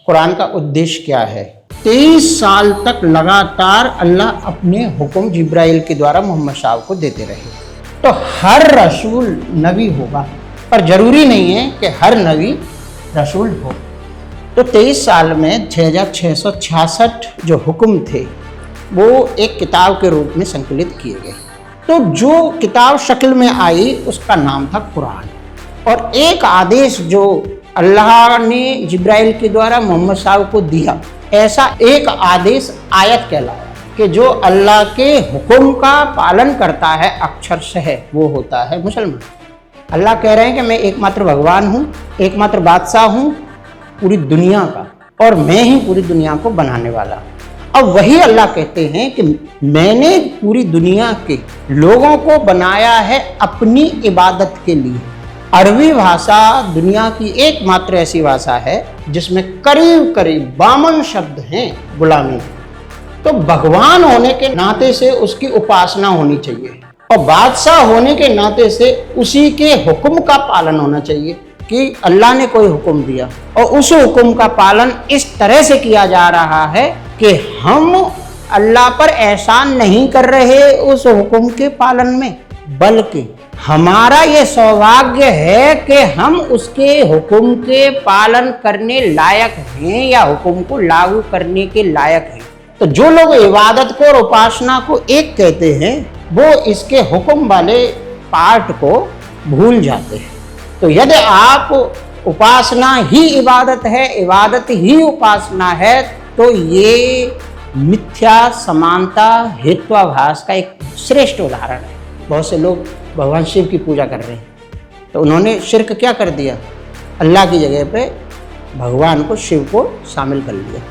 कुरान का उद्देश्य क्या है। 23 साल तक लगातार अल्लाह अपने हुक्म जिब्राइल के द्वारा मोहम्मद साहब को देते रहे। तो हर रसूल नबी होगा, पर जरूरी नहीं है कि हर नबी रसूल हो। तो 23 साल में 6666 जो हुक्म थे वो एक किताब के रूप में संकलित किए गए। तो जो किताब शक्ल में आई उसका नाम था कुरान। और एक आदेश जो अल्लाह ने जिब्राइल के द्वारा मोहम्मद साहब को दिया, ऐसा एक आदेश आयत कहलाया कि जो अल्लाह के हुक्म का पालन करता है अक्षरशः वो होता है मुसलमान। अल्लाह कह रहे हैं कि मैं एकमात्र भगवान हूँ, एकमात्र बादशाह हूँ पूरी दुनिया का, और मैं ही पूरी दुनिया को बनाने वाला हूँ। अब वही अल्लाह कहते हैं कि मैंने पूरी दुनिया के लोगों को बनाया है अपनी इबादत के लिए। अरबी भाषा दुनिया की एकमात्र ऐसी भाषा है जिसमें करीब करीब 52 शब्द हैं गुलामी। तो भगवान होने के नाते से उसकी उपासना होनी चाहिए, और बादशाह होने के नाते से उसी के हुक्म का पालन होना चाहिए कि अल्लाह ने कोई हुक्म दिया और उस हुक्म का पालन इस तरह से किया जा रहा है कि हम अल्लाह पर एहसान नहीं कर रहे उस हुक्म के पालन में, बल्कि हमारा ये सौभाग्य है कि हम उसके हुक्म के पालन करने लायक हैं या हुक्म को लागू करने के लायक हैं। तो जो लोग इबादत को और उपासना को एक कहते हैं वो इसके हुक्म वाले पार्ट को भूल जाते हैं। तो यदि आप उपासना ही इबादत है, इबादत ही उपासना है, तो ये मिथ्या समानता हेत्वाभास का एक श्रेष्ठ उदाहरण है। बहुत से लोग भगवान शिव की पूजा कर रहे हैं, तो उन्होंने शिर्क क्या कर दिया, अल्लाह की जगह पे भगवान को, शिव को शामिल कर लिया।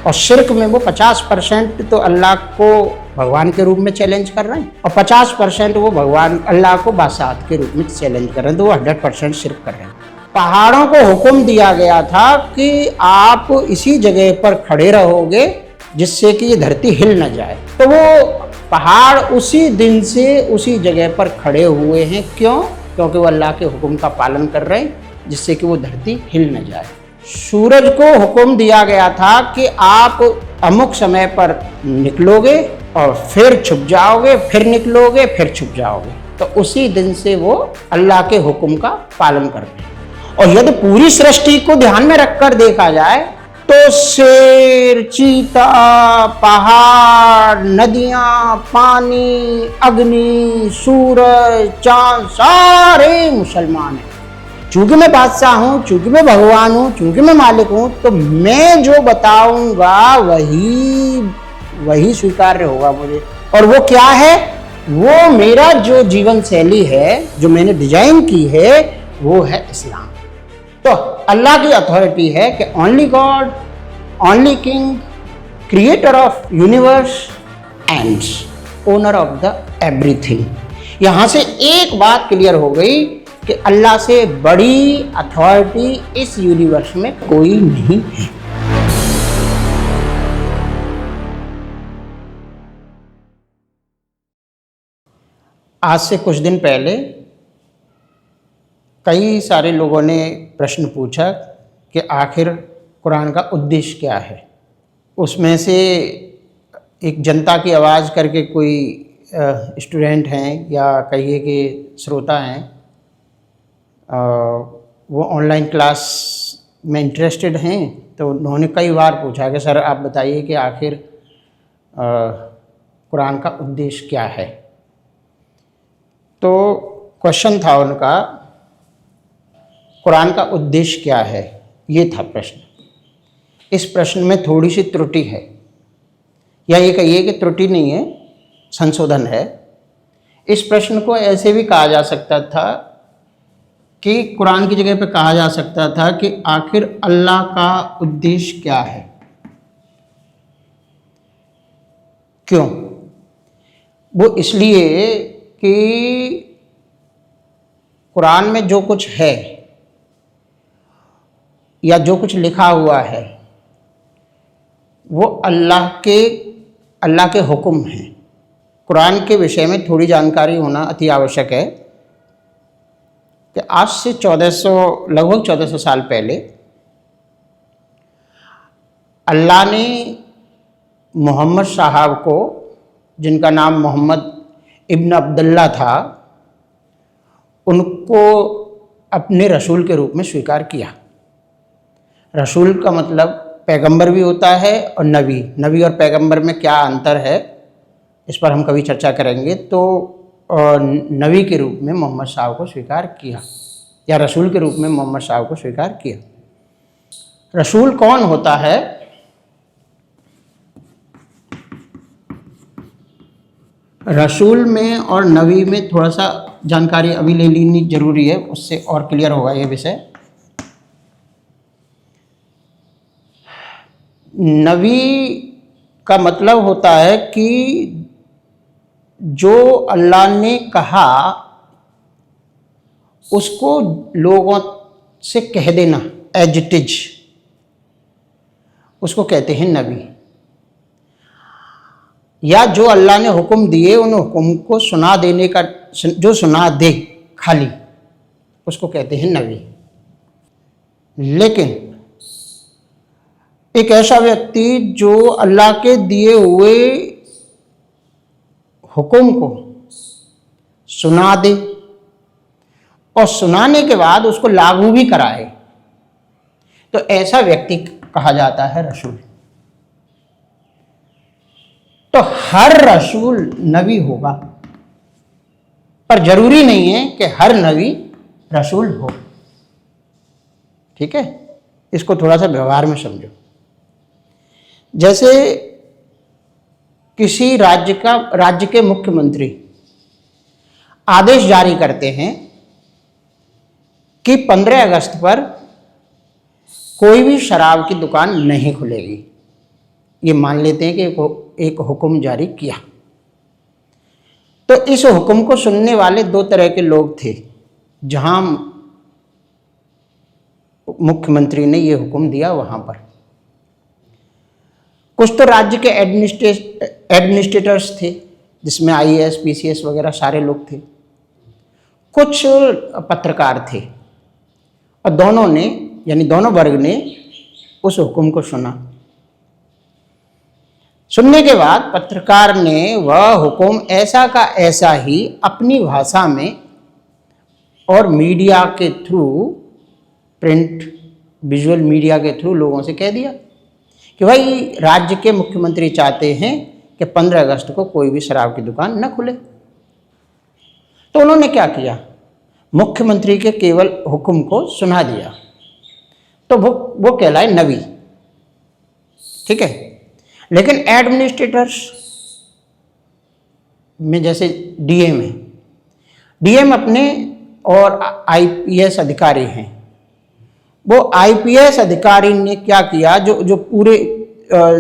और शिर्क में वो 50% तो अल्लाह को भगवान के रूप में चैलेंज कर रहे हैं और 50% वो भगवान अल्लाह को बादशाह के रूप में चैलेंज कर रहे हैं। तो वो 100% शिर्क कर रहे हैं। पहाड़ों को हुक्म दिया गया था कि आप इसी जगह पर खड़े रहोगे जिससे कि ये धरती हिल न जाए। तो वो पहाड़ उसी दिन से उसी जगह पर खड़े हुए हैं। क्यों? क्योंकि वो अल्लाह के हुक्म का पालन कर रहे हैं जिससे कि वो धरती हिल न जाए। सूरज को हुक्म दिया गया था कि आप अमुक समय पर निकलोगे और फिर छुप जाओगे, फिर निकलोगे, फिर छुप जाओगे। तो उसी दिन से वो अल्लाह के हुक्म का पालन कर रहे हैं। और यदि पूरी सृष्टि को ध्यान में रखकर देखा जाए तो शेर, चीता, पहाड़, नदियां, पानी, अग्नि, सूरज, चांद सारे मुसलमान हैं। चूंकि मैं बादशाह हूं, चूंकि मैं भगवान हूं, चूंकि मैं मालिक हूं, तो मैं जो बताऊंगा वही स्वीकार्य होगा मुझे। और वो क्या है? वो मेरा जो जीवन शैली है, जो मैंने डिजाइन की है, वो है इस्लाम। तो अल्लाह की अथॉरिटी है कि only God, only king, creator of universe and owner of the everything. यहां से एक बात क्लियर हो गई कि अल्लाह से बड़ी अथॉरिटी इस यूनिवर्स में कोई नहीं है। आज से कुछ दिन पहले कई सारे लोगों ने प्रश्न पूछा कि आखिर कुरान का उद्देश्य क्या है। उसमें से एक जनता की आवाज़ करके कोई स्टूडेंट हैं या कहिए कि श्रोता हैं, वो ऑनलाइन क्लास में इंटरेस्टेड हैं। तो उन्होंने कई बार पूछा कि सर आप बताइए कि आखिर कुरान का उद्देश्य क्या है। तो क्वेश्चन था उनका, कुरान का उद्देश्य क्या है, ये था प्रश्न। इस प्रश्न में थोड़ी सी त्रुटि है, या ये कहिए कि त्रुटि नहीं है, संशोधन है। इस प्रश्न को ऐसे भी कहा जा सकता था कि कुरान की जगह पे कहा जा सकता था कि आखिर अल्लाह का उद्देश्य क्या है। क्यों? वो इसलिए कि कुरान में जो कुछ है या जो कुछ लिखा हुआ है वो अल्लाह के हुक्म हैं। कुरान के विषय में थोड़ी जानकारी होना अति आवश्यक है कि आज से लगभग 1400 साल पहले अल्लाह ने मोहम्मद साहब को, जिनका नाम मोहम्मद इब्न अब्दुल्ला था, उनको अपने रसूल के रूप में स्वीकार किया। रसूल का मतलब पैगंबर भी होता है और नबी। नबी और पैगंबर में क्या अंतर है, इस पर हम कभी चर्चा करेंगे। तो नबी के रूप में मोहम्मद साहब को स्वीकार किया, या रसूल के रूप में मोहम्मद साहब को स्वीकार किया। रसूल कौन होता है? रसूल में और नबी में थोड़ा सा जानकारी अभी ले लेनी जरूरी है, उससे और क्लियर होगा ये विषय। नबी का मतलब होता है कि जो अल्लाह ने कहा उसको लोगों से कह देना, एज इट इज, उसको कहते हैं नबी। या जो अल्लाह ने हुक्म दिए उन हुक्म को सुना देने का, जो सुना दे खाली, उसको कहते हैं नबी। लेकिन एक ऐसा व्यक्ति जो अल्लाह के दिए हुए हुक्म को सुना दे और सुनाने के बाद उसको लागू भी कराए, तो ऐसा व्यक्ति कहा जाता है रसूल। तो हर रसूल नबी होगा, पर जरूरी नहीं है कि हर नबी रसूल हो। ठीक है, इसको थोड़ा सा व्यवहार में समझो। जैसे किसी राज्य के मुख्यमंत्री आदेश जारी करते हैं कि 15 अगस्त पर कोई भी शराब की दुकान नहीं खुलेगी। ये मान लेते हैं कि एक हुक्म जारी किया। तो इस हुक्म को सुनने वाले दो तरह के लोग थे। जहां मुख्यमंत्री ने ये हुक्म दिया वहां पर कुछ तो राज्य के एडमिनिस्ट्रेटर्स थे, जिसमें आईएएस पीसीएस वगैरह सारे लोग थे। कुछ पत्रकार थे, और दोनों ने, यानी दोनों वर्ग ने उस हुक्म को सुना। सुनने के बाद पत्रकार ने वह हुक्म ऐसा का ऐसा ही अपनी भाषा में और मीडिया के थ्रू, प्रिंट विजुअल मीडिया के थ्रू लोगों से कह दिया कि भाई राज्य के मुख्यमंत्री चाहते हैं कि 15 अगस्त को कोई भी शराब की दुकान न खुले। तो उन्होंने क्या किया, मुख्यमंत्री के केवल हुक्म को सुना दिया। तो वो कहलाए नबी। ठीक है। लेकिन एडमिनिस्ट्रेटर्स में जैसे डीएम है, डीएम अपने और आईपीएस अधिकारी हैं। वो आईपीएस अधिकारी ने क्या किया, जो पूरे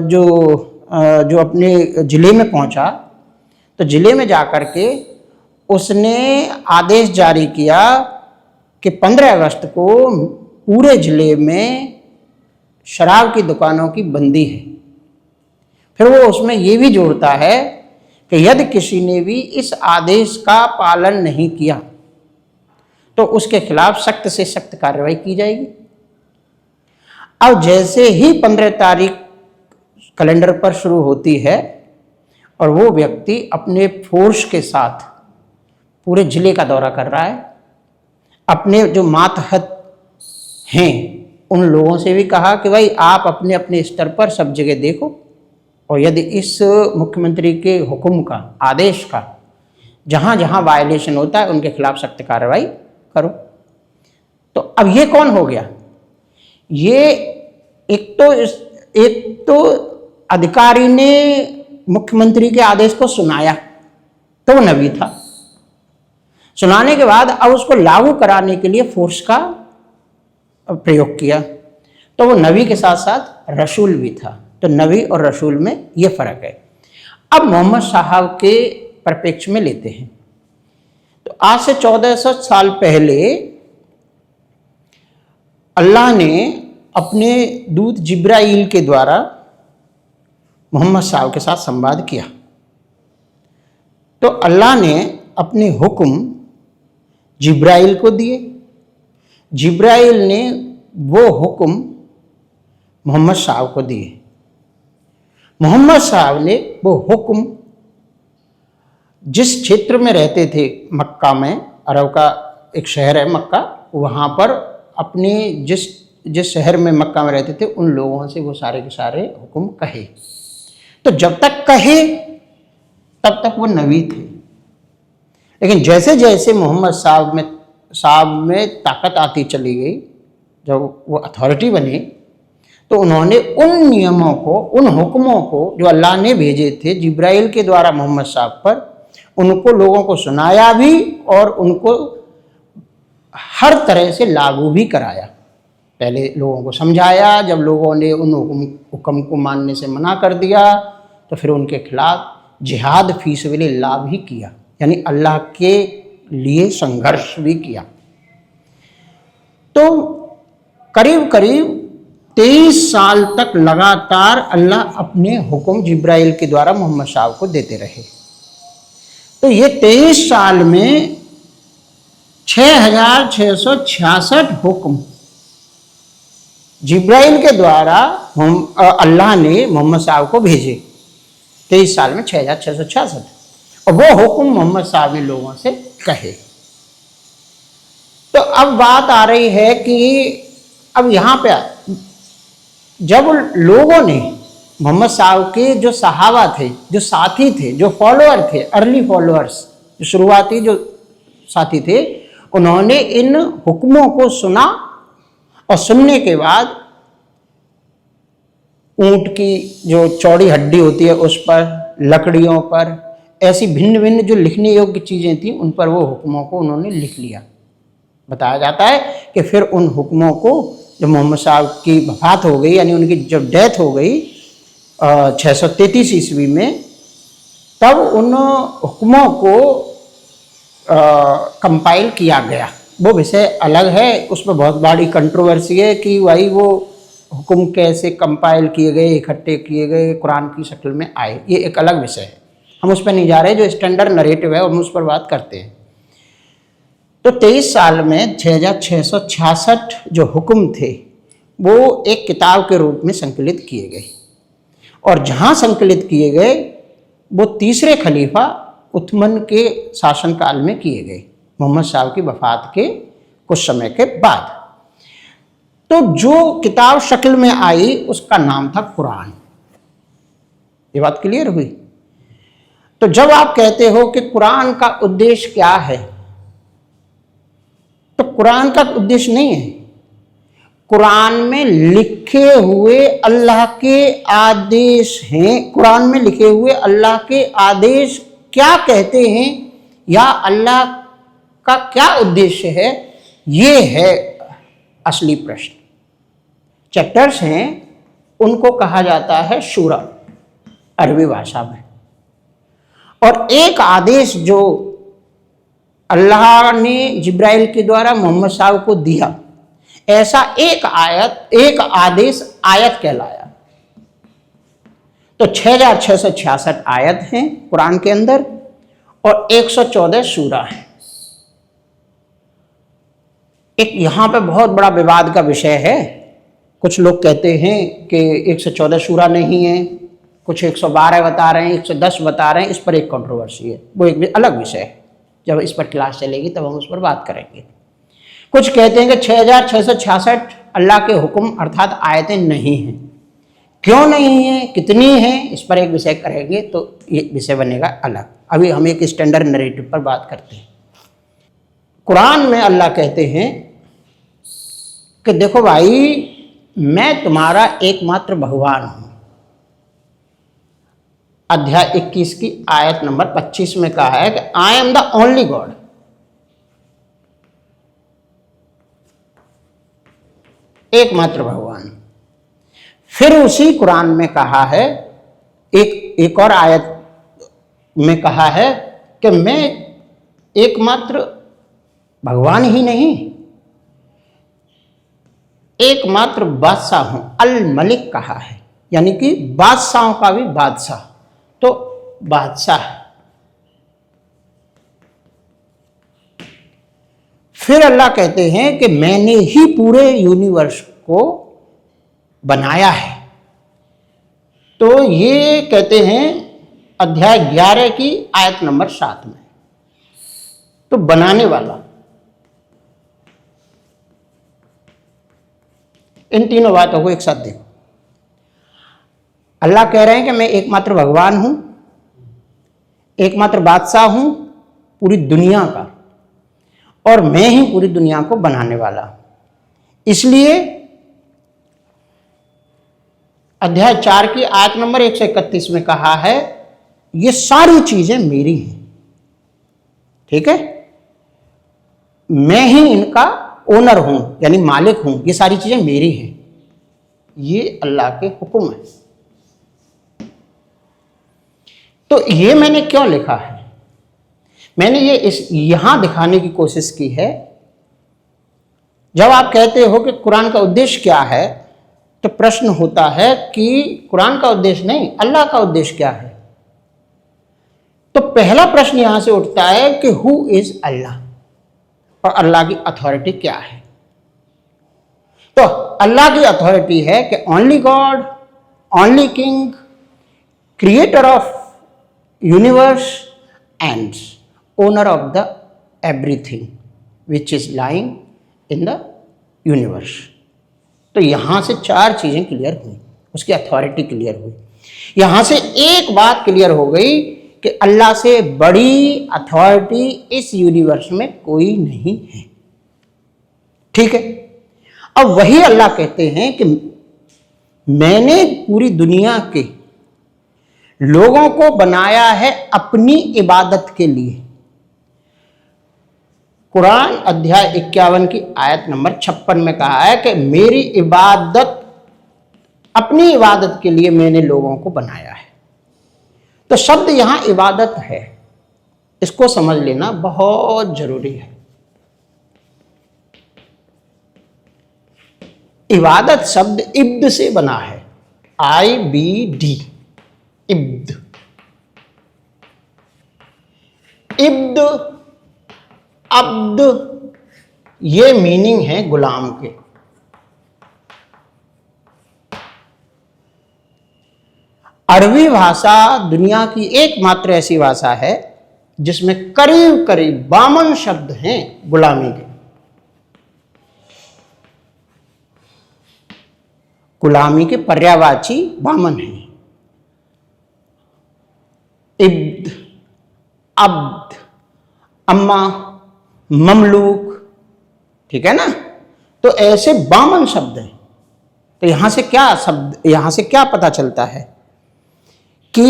जो अपने ज़िले में पहुंचा, तो ज़िले में जाकर के उसने आदेश जारी किया कि 15 अगस्त को पूरे ज़िले में शराब की दुकानों की बंदी है। फिर वो उसमें ये भी जोड़ता है कि यदि किसी ने भी इस आदेश का पालन नहीं किया तो उसके खिलाफ सख्त से सख्त कार्रवाई की जाएगी। अब जैसे ही 15 तारीख कैलेंडर पर शुरू होती है और वो व्यक्ति अपने फोर्स के साथ पूरे जिले का दौरा कर रहा है, अपने जो मातहत हैं उन लोगों से भी कहा कि भाई आप अपने अपने स्तर पर सब जगह देखो, और यदि इस मुख्यमंत्री के हुक्म का, आदेश का जहाँ जहाँ वायलेशन होता है उनके खिलाफ सख्त कार्रवाई करो। तो अब ये कौन हो गया? ये एक तो अधिकारी ने मुख्यमंत्री के आदेश को सुनाया, तो वो नबी था। सुनाने के बाद अब उसको लागू कराने के लिए फोर्स का प्रयोग किया, तो वो नबी के साथ साथ रसूल भी था। तो नबी और रसूल में ये फर्क है। अब मोहम्मद साहब के परिप्रेक्ष्य में लेते हैं। तो आज से 1400 साल पहले अल्लाह ने अपने दूत जिब्राइल के द्वारा मोहम्मद साहब के साथ संवाद किया। तो अल्लाह ने अपने हुक्म जिब्राइल को दिए, जिब्राइल ने वो हुक्म मोहम्मद साहब को दिए। मोहम्मद साहब ने वो हुक्म जिस क्षेत्र में रहते थे, मक्का में, अरब का एक शहर है मक्का, वहाँ पर अपने जिस शहर में मक्का में रहते थे उन लोगों से वो सारे के सारे हुक्म कहे। तो जब तक कहे तब तक वो नबी थे, लेकिन जैसे जैसे मोहम्मद साहब में ताकत आती चली गई, जब वो अथॉरिटी बने, तो उन्होंने उन नियमों को, उन हुक्मों को जो अल्लाह ने भेजे थे जिब्राइल के द्वारा मोहम्मद साहब पर, उनको लोगों को सुनाया भी और उनको हर तरह से लागू भी कराया। पहले लोगों को समझाया, जब लोगों ने उन हुक्म को मानने से मना कर दिया तो फिर उनके खिलाफ जिहाद फी सबिलिल्लाह भी किया, यानी अल्लाह के लिए संघर्ष भी किया। तो करीब करीब 23 साल तक लगातार अल्लाह अपने हुक्म जिब्राइल के द्वारा मोहम्मद साहब को देते रहे। तो ये 23 साल में 6666 हुक्म जिब्राइल के द्वारा अल्लाह ने मोहम्मद साहब को भेजे। 23 साल में 6666, और वो हुक्म मोहम्मद साहब ने लोगों से कहे। तो अब बात आ रही है कि अब यहाँ पे जब लोगों ने मोहम्मद साहब के जो सहाबा थे, जो साथी थे, जो फॉलोअर थे, अर्ली फॉलोअर्स, जो शुरुआती जो साथी थे, उन्होंने इन हुक्मों को सुना और सुनने के बाद ऊंट की जो चौड़ी हड्डी होती है उस पर, लकड़ियों पर, ऐसी भिन्न भिन्न जो लिखने योग्य चीज़ें थी उन पर वो हुक्मों को उन्होंने लिख लिया। बताया जाता है कि फिर उन हुक्मों को जब मोहम्मद साहब की वफात हो गई, यानी उनकी जब डेथ हो गई 633 ईस्वी में, तब उन हुक्मों को कंपाइल किया गया। वो विषय अलग है, उसमें बहुत बड़ी कंट्रोवर्सी है कि भाई वो हुक्म कैसे कंपाइल किए गए, इकट्ठे किए गए, कुरान की शक्ल में आए, ये एक अलग विषय है, हम उस पर नहीं जा रहे। जो स्टैंडर्ड नरेटिव है हम उस पर बात करते हैं। तो 23 साल में 6666 जो हुक्म थे वो एक किताब के रूप में संकलित किए गए, और जहाँ संकलित किए गए वो तीसरे खलीफा उस्मान के शासनकाल में किए गए, मोहम्मद साहब की वफात के कुछ समय के बाद। तो जो किताब शक्ल में आई उसका नाम था कुरान। ये बात क्लियर हुई? तो जब आप कहते हो कि कुरान का उद्देश्य क्या है, तो कुरान का उद्देश्य नहीं है, कुरान में लिखे हुए अल्लाह के आदेश हैं। कुरान में लिखे हुए अल्लाह के आदेश क्या कहते हैं या अल्लाह का क्या उद्देश्य है, ये है असली प्रश्न। चैप्टर्स हैं, उनको कहा जाता है शूरा अरबी भाषा में, और एक आदेश जो अल्लाह ने जिब्राइल के द्वारा मोहम्मद साहब को दिया, ऐसा एक आदेश आयत कहलाया। तो 6666 आयत हैं कुरान के अंदर और 114 सूरा हैं। एक यहाँ पे बहुत बड़ा विवाद का विषय है। कुछ लोग कहते हैं कि 114 सूरा नहीं है, कुछ 112 बता रहे हैं, 110 बता रहे हैं। इस पर एक कंट्रोवर्सी है, वो एक अलग विषय है। जब इस पर क्लास चलेगी तब हम उस पर बात करेंगे। कुछ कहते हैं कि 6666 अल्लाह के हुक्म अर्थात आयतें नहीं हैं। क्यों नहीं है, कितनी हैं, इस पर एक विषय करेंगे तो ये विषय बनेगा अलग। अभी हम एक स्टैंडर्ड नरेटिव पर बात करते हैं। कुरान में अल्लाह कहते हैं कि देखो भाई, मैं तुम्हारा एकमात्र भगवान हूं। अध्याय 21 की आयत नंबर 25 में कहा है कि I am the only God. एकमात्र भगवान। फिर उसी कुरान में कहा है, एक और आयत में कहा है कि मैं एकमात्र भगवान ही नहीं, एकमात्र बादशाह हूं। अल मलिक कहा है, यानी कि बादशाहों का भी बादशाह, तो बादशाह। फिर अल्लाह कहते हैं कि मैंने ही पूरे यूनिवर्स को बनाया है। तो ये कहते हैं अध्याय 11 की आयत नंबर 7 में। तो बनाने वाला, इन तीनों बातों को एक साथ देखो। अल्लाह कह रहे हैं कि मैं एकमात्र भगवान हूं, एकमात्र बादशाह हूं पूरी दुनिया का, और मैं ही पूरी दुनिया को बनाने वाला हूं। इसलिए अध्याय 4 की आयत नंबर 131 में कहा है ये सारी चीजें मेरी हैं। ठीक है, मैं ही इनका ओनर हूं, यानी मालिक हूं, ये सारी चीजें मेरी हैं। ये अल्लाह के हुक्म है। तो ये मैंने क्यों लिखा है? मैंने ये यहां दिखाने की कोशिश की है, जब आप कहते हो कि कुरान का उद्देश्य क्या है, तो प्रश्न होता है कि कुरान का उद्देश्य नहीं, अल्लाह का उद्देश्य क्या है। तो पहला प्रश्न यहां से उठता है कि हु इज अल्लाह, और अल्लाह की अथॉरिटी क्या है। तो अल्लाह की अथॉरिटी है कि only God, only king, creator of universe and owner of the everything which is lying in the universe. तो यहां से 4 चीजें क्लियर हुई, उसकी अथॉरिटी क्लियर हुई। यहां से एक बात क्लियर हो गई कि अल्लाह से बड़ी अथॉरिटी इस यूनिवर्स में कोई नहीं है। ठीक है, अब वही अल्लाह कहते हैं कि मैंने पूरी दुनिया के लोगों को बनाया है अपनी इबादत के लिए। कुरान अध्याय 51 की आयत नंबर 56 में कहा है कि मेरी इबादत, अपनी इबादत के लिए मैंने लोगों को बनाया है। तो शब्द यहां इबादत है, इसको समझ लेना बहुत जरूरी है। इबादत शब्द इब्द से बना है, IBD, इब्द। इब्द, अब्द, ये मीनिंग है गुलाम के। अरबी भाषा दुनिया की एकमात्र ऐसी भाषा है जिसमें करीब करीब 52 शब्द हैं गुलामी के। गुलामी के पर्यायवाची 52 हैं। इब्द, अब्द, अम्मा, ममलूक, ठीक है ना। तो ऐसे 52 शब्द हैं। तो यहां से क्या पता चलता है कि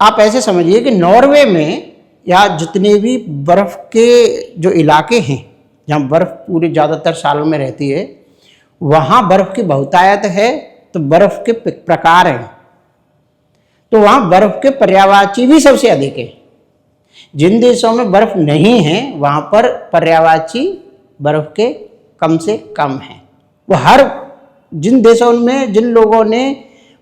आप ऐसे समझिए कि नॉर्वे में या जितने भी बर्फ के जो इलाके हैं जहां बर्फ पूरे ज़्यादातर सालों में रहती है, वहां बर्फ की बहुतायत है, तो बर्फ के प्रकार हैं, तो वहां बर्फ के पर्यायवाची भी सबसे अधिक है। जिन देशों में बर्फ नहीं है वहां पर पर्यायवाची बर्फ के कम से कम है। वो हर जिन देशों में जिन लोगों ने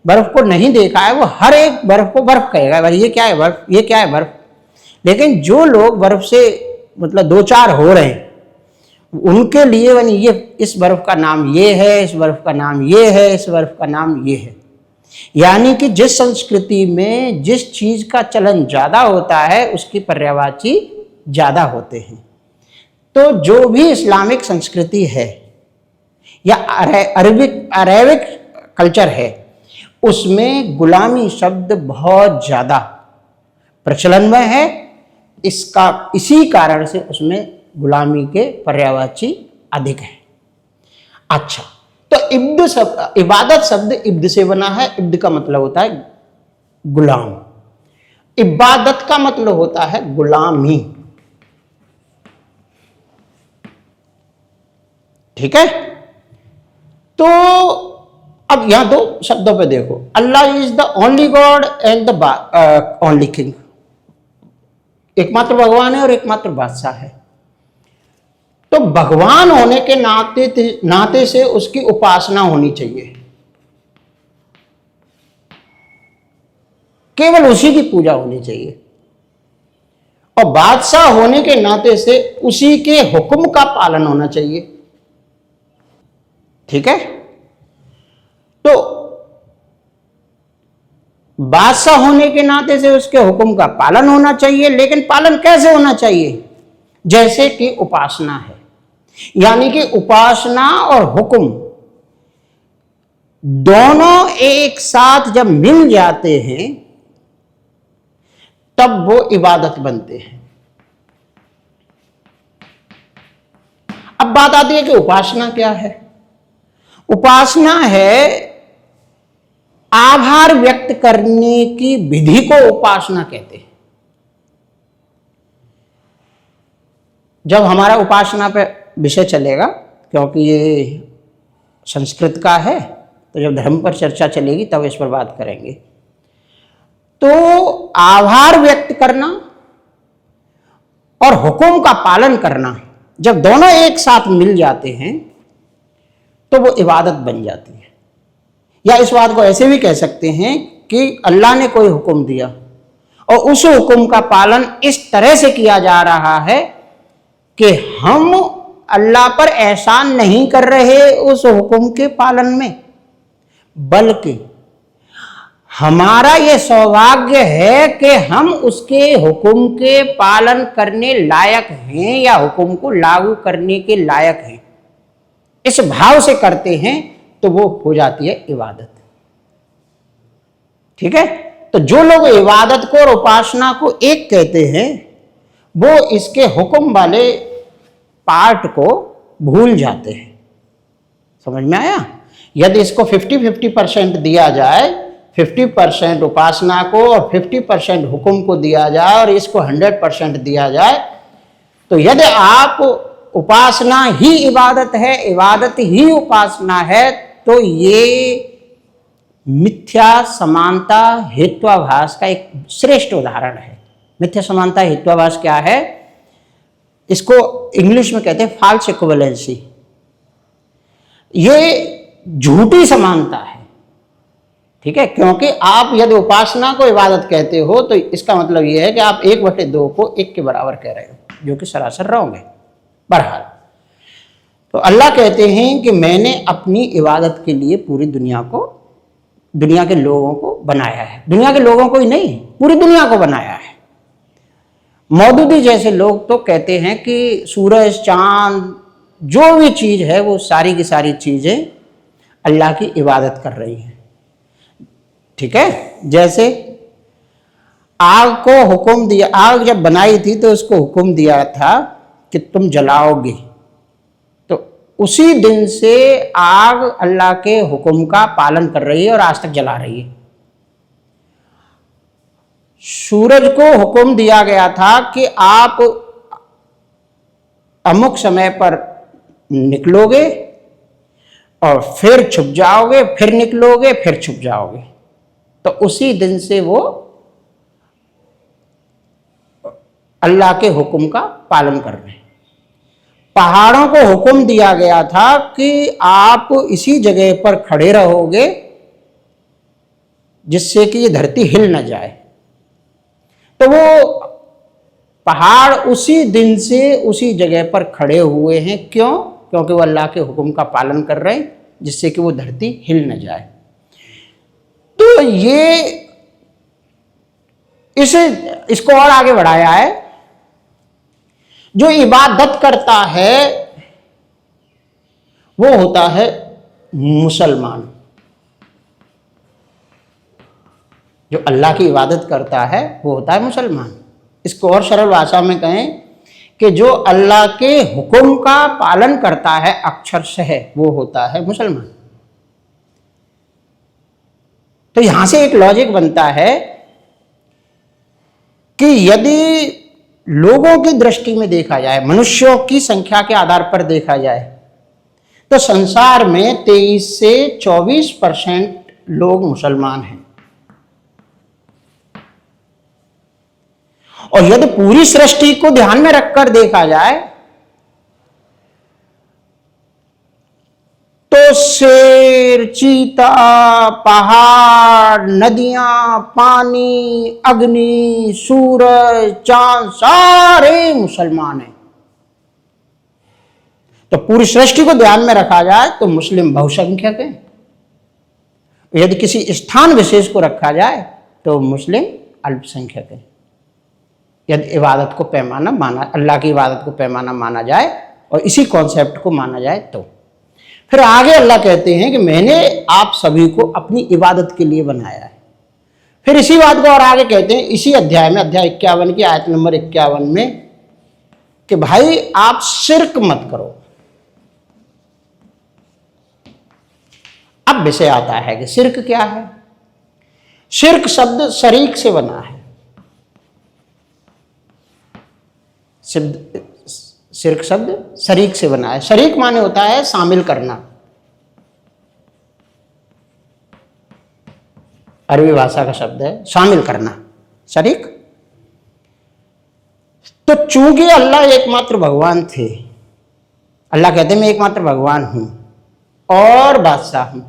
बर्फ को नहीं देखा है वो हर एक बर्फ को बर्फ कहेगा, भाई ये क्या है बर्फ, ये क्या है बर्फ। लेकिन जो लोग बर्फ से मतलब 2-4 हो रहे हैं उनके लिए यानी ये इस बर्फ का नाम ये है, इस बर्फ का नाम ये है, इस बर्फ का नाम ये है। यानी कि जिस संस्कृति में जिस चीज का चलन ज्यादा होता है उसकी पर्यायवाची ज्यादा होते हैं। तो जो भी इस्लामिक संस्कृति है या अरेबिक कल्चर है उसमें गुलामी शब्द बहुत ज्यादा प्रचलन में है। इसी कारण से उसमें गुलामी के पर्यायवाची अधिक है। अच्छा, तो इबादत शब्द इब्द से बना है। इब्द का मतलब होता है गुलाम, इबादत का मतलब होता है गुलामी। ठीक है, तो अब यहां 2 शब्दों पे देखो, Allah is the only God and the only king. एकमात्र भगवान है और एकमात्र बादशाह है। तो भगवान होने के नाते से उसकी उपासना होनी चाहिए, केवल उसी की पूजा होनी चाहिए। और बादशाह होने के नाते से उसी के हुक्म का पालन होना चाहिए। ठीक है। तो बादशाह होने के नाते से उसके हुक्म का पालन होना चाहिए, लेकिन पालन कैसे होना चाहिए? जैसे कि उपासना है, यानी कि उपासना और हुक्म दोनों एक साथ जब मिल जाते हैं तब वो इबादत बनते हैं। अब बात आती है कि उपासना क्या है। उपासना है आभार व्यक्त करने की विधि को उपासना कहते हैं। जब हमारा उपासना पे विषय चलेगा, क्योंकि ये संस्कृत का है, तो जब धर्म पर चर्चा चलेगी तब इस पर बात करेंगे। तो आभार व्यक्त करना और हुक्म का पालन करना जब दोनों एक साथ मिल जाते हैं तो वो इबादत बन जाती है। या इस बात को ऐसे भी कह सकते हैं कि अल्लाह ने कोई हुक्म दिया और उस हुक्म का पालन इस तरह से किया जा रहा है कि हम अल्लाह पर एहसान नहीं कर रहे उस हुक्म के पालन में, बल्कि हमारा यह सौभाग्य है कि हम उसके हुक्म के पालन करने लायक हैं या हुक्म को लागू करने के लायक हैं। इस भाव से करते हैं तो वो हो जाती है इबादत। ठीक है। तो जो लोग इबादत को और उपासना को एक कहते हैं वो इसके हुक्म वाले पार्ट को भूल जाते हैं। समझ में आया? यदि इसको 50-50% दिया जाए, 50% उपासना को और 50% हुक्म को दिया जाए और इसको 100% दिया जाए, तो यदि आप उपासना ही इबादत है, इबादत ही उपासना है, तो ये मिथ्या समानता हेत्वाभास का एक श्रेष्ठ उदाहरण है। मिथ्या समानता हेत्वाभास क्या है? इसको इंग्लिश में कहते हैं फॉल्स इक्विवेलेंसी। ये झूठी समानता है। ठीक है। क्योंकि आप यदि उपासना को इबादत कहते हो तो इसका मतलब यह है कि आप 1/2 को 1 के बराबर कह रहे हो, जो कि सरासर रॉन्ग है। बहरहाल, तो अल्लाह कहते हैं कि मैंने अपनी इबादत के लिए पूरी दुनिया के लोगों को बनाया है। दुनिया के लोगों को ही नहीं, पूरी दुनिया को बनाया है। मौदूदी जैसे लोग तो कहते हैं कि सूरज, चांद, जो भी चीज है वो सारी की सारी चीजें अल्लाह की इबादत कर रही हैं। ठीक है। जैसे आग को हुक्म दिया, आग जब बनाई थी तो उसको हुक्म दिया था कि तुम जलाओगे, तो उसी दिन से आग अल्लाह के हुक्म का पालन कर रही है और आज तक जला रही है। सूरज को हुक्म दिया गया था कि आप अमुक समय पर निकलोगे और फिर छुप जाओगे, फिर निकलोगे, फिर छुप जाओगे, तो उसी दिन से वो अल्लाह के हुक्म का पालन कर रहे हैं। पहाड़ों को हुक्म दिया गया था कि आप इसी जगह पर खड़े रहोगे जिससे कि ये धरती हिल न जाए, तो वो पहाड़ उसी दिन से उसी जगह पर खड़े हुए हैं। क्यों? क्योंकि वो अल्लाह के हुक्म का पालन कर रहे हैं जिससे कि वो धरती हिल न जाए। तो ये इसको और आगे बढ़ाया है। जो इबादत करता है वो होता है मुसलमान। जो अल्लाह की इबादत करता है वो होता है मुसलमान। इसको और सरल भाषा में कहें कि जो अल्लाह के हुक्म का पालन करता है अक्षरशः, वो होता है मुसलमान। तो यहां से एक लॉजिक बनता है कि यदि लोगों की दृष्टि में देखा जाए, मनुष्यों की संख्या के आधार पर देखा जाए, तो संसार में 23 से 24% लोग मुसलमान हैं। और यदि पूरी सृष्टि को ध्यान में रखकर देखा जाए तो शेर, चीता, पहाड़, नदियां, पानी, अग्नि, सूरज, चांद, सारे मुसलमान हैं। तो पूरी सृष्टि को ध्यान में रखा जाए तो मुस्लिम बहुसंख्यक हैं। यदि किसी स्थान विशेष को रखा जाए तो मुस्लिम अल्पसंख्यक है। यदि इबादत को पैमाना माना, अल्लाह की इबादत को पैमाना माना जाए और इसी कॉन्सेप्ट को माना जाए तो फिर आगे अल्लाह कहते हैं कि मैंने आप सभी को अपनी इबादत के लिए बनाया है। फिर इसी बात को और आगे कहते हैं इसी अध्याय में, अध्याय 51 की आयत नंबर 51 में, कि भाई आप शिर्क मत करो। अब विषय आता है कि शिर्क क्या है। शिर्क शब्द शरीक से बना है। शिर्क शब्द शरीक से बना है। शरीक माने होता है शामिल करना। अरबी भाषा का शब्द है शामिल करना, शरीक। तो चूंकि अल्लाह एकमात्र भगवान थे, अल्लाह कहते हैं मैं एकमात्र भगवान हूं और बादशाह हूं।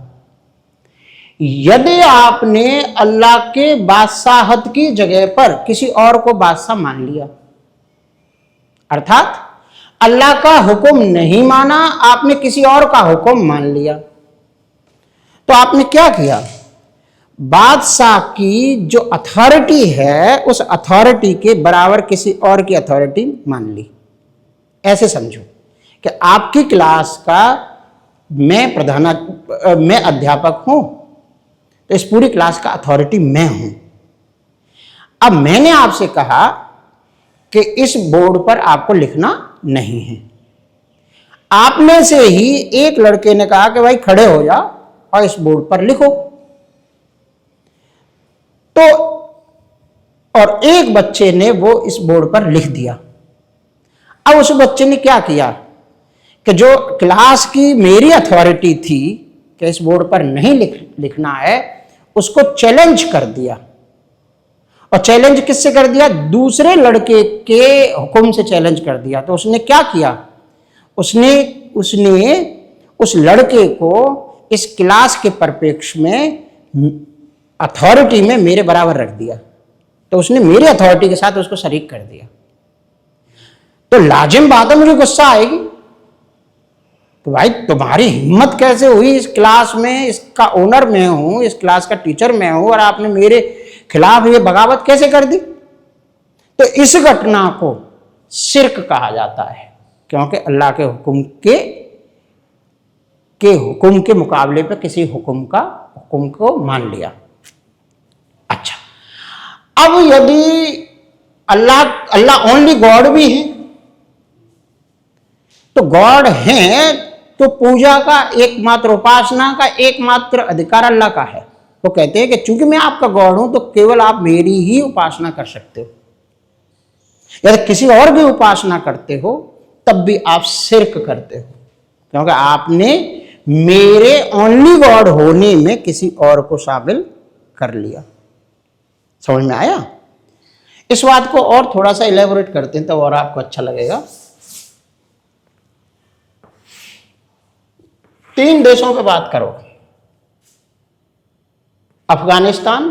यदि आपने अल्लाह के बादशाहत की जगह पर किसी और को बादशाह मान लिया, अर्थात अल्लाह का हुक्म नहीं माना, आपने किसी और का हुक्म मान लिया, तो आपने क्या किया? बादशाह की जो अथॉरिटी है उस अथॉरिटी के बराबर किसी और की अथॉरिटी मान ली। ऐसे समझो कि आपकी क्लास का मैं अध्यापक हूं, तो इस पूरी क्लास का अथॉरिटी मैं हूं। अब मैंने आपसे कहा कि इस बोर्ड पर आपको लिखना नहीं है। आप में से ही एक लड़के ने कहा कि भाई खड़े हो जाओ और इस बोर्ड पर लिखो। तो और एक बच्चे ने वो इस बोर्ड पर लिख दिया। अब उस बच्चे ने क्या किया कि जो क्लास की मेरी अथॉरिटी थी कि इस बोर्ड पर नहीं लिखना है, उसको चैलेंज कर दिया। और चैलेंज किससे कर दिया? दूसरे लड़के के हुक्म से चैलेंज कर दिया। तो उसने क्या किया? उसने उस लड़के को इस क्लास के परिप्रेक्ष्य में अथॉरिटी में मेरे बराबर रख दिया। तो उसने मेरी अथॉरिटी के साथ उसको शरीक कर दिया। तो लाजिम बात है मुझे गुस्सा आएगी। तो भाई तुम्हारी हिम्मत कैसे हुई? इस क्लास में इसका ओनर मैं हूं, इस क्लास का टीचर मैं हूं, और आपने मेरे खिलाफ ये बगावत कैसे कर दी? तो इस घटना को शिर्क कहा जाता है, क्योंकि अल्लाह के हुक्म के मुकाबले पर किसी हुक्म को मान लिया। अच्छा, अब यदि अल्लाह ओनली गॉड भी है, तो गॉड है तो पूजा का एकमात्र, उपासना का एकमात्र अधिकार अल्लाह का है। वो कहते हैं कि चूंकि मैं आपका गॉड हूं तो केवल आप मेरी ही उपासना कर सकते हो। यदि किसी और की उपासना करते हो तब भी आप शिर्क करते हो, क्योंकि आपने मेरे ओनली गॉड होने में किसी और को शामिल कर लिया। समझ में आया? इस बात को और थोड़ा सा इलेबोरेट करते हैं तो और आपको अच्छा लगेगा। 3 देशों पे बात करो, अफगानिस्तान,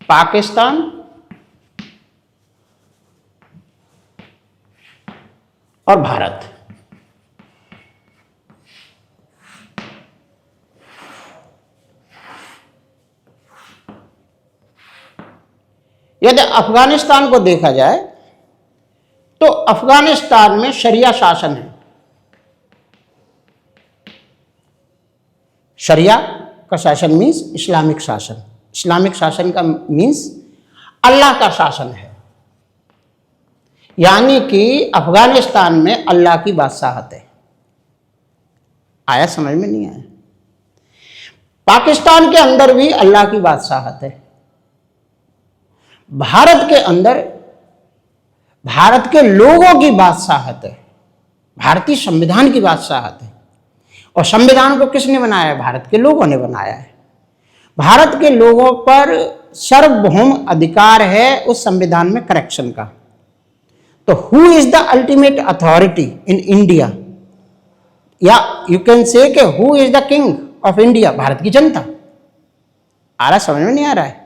पाकिस्तान और भारत। यदि अफगानिस्तान को देखा जाए तो अफगानिस्तान में शरिया शासन है। शरिया का शासन मीन्स इस्लामिक शासन। इस्लामिक शासन का मीन्स अल्लाह का शासन है, यानी कि अफगानिस्तान में अल्लाह की बादशाहत है। आया समझ में? नहीं आया? पाकिस्तान के अंदर भी अल्लाह की बादशाहत है। भारत के अंदर भारत के लोगों की बादशाहत है, भारतीय संविधान की बादशाहत है। और संविधान को किसने बनाया है? भारत के लोगों ने बनाया है। भारत के लोगों पर सार्वभौम अधिकार है उस संविधान में करेक्शन का। तो who is the ultimate authority in India, या यू कैन से कि who is the king of India? Bharat की जनता। आ रहा? समझ में नहीं आ रहा है?